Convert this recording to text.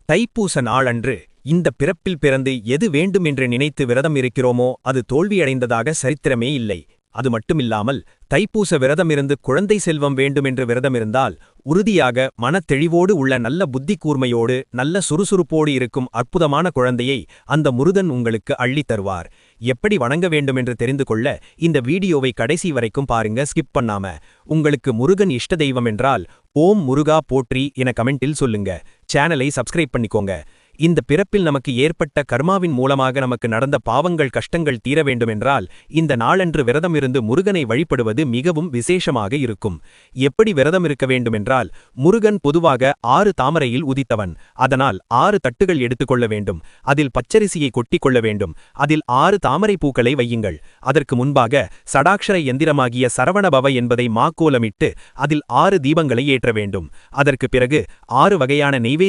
தைப்பூச நாளன்று இந்த பிறப்பில் பிறந்து எது வேண்டும் என்று நினைத்து விரதம் இருக்கிறோமோ அது தோல்வியடைந்ததாக சரித்திரமே இல்லை. அது மட்டுமில்லாமல் தைப்பூச விரதமிருந்து குழந்தை செல்வம் வேண்டுமென்று விரதமிருந்தால் உறுதியாக மனத்தெளிவோடு உள்ள நல்ல புத்தி கூர்மையோடு நல்ல சுறுசுறுப்போடு இருக்கும் அற்புதமான குழந்தையை அந்த முருகன் உங்களுக்கு அள்ளித் தருவார். எப்படி வணங்க வேண்டுமென்று தெரிந்து கொள்ள இந்த வீடியோவை கடைசி வரைக்கும் பாருங்க, ஸ்கிப் பண்ணாம. உங்களுக்கு முருகன் இஷ்ட தெய்வம் என்றால் ஓம் முருகா போற்றி என கமெண்டில் சொல்லுங்க. சேனலை சப்ஸ்கிரைப் பண்ணிக்கோங்க. இந்த பிறப்பில் நமக்கு ஏற்பட்ட கர்மாவின் மூலமாக நமக்கு நடந்த பாவங்கள் கஷ்டங்கள் தீர வேண்டுமென்றால் இந்த நாளன்று விரதமிருந்து முருகனை வழிபடுவது மிகவும் விசேஷமாக இருக்கும். எப்படி விரதம் இருக்க வேண்டுமென்றால், முருகன் பொதுவாக 6 தாமரையில் உதித்தவன். அதனால் 6 தட்டுகள் எடுத்துக்கொள்ள வேண்டும். அதில் பச்சரிசியை கொட்டிக்கொள்ள வேண்டும். அதில் 6 தாமரை பூக்களை வையுங்கள். அதற்கு முன்பாக சடாக்ஷர எந்திரமாகிய சரவணபவ என்பதை மாக்கோலமிட்டு அதில் 6 தீபங்களை ஏற்ற வேண்டும். அதற்கு பிறகு 6 வகையான நெய்வேத்திய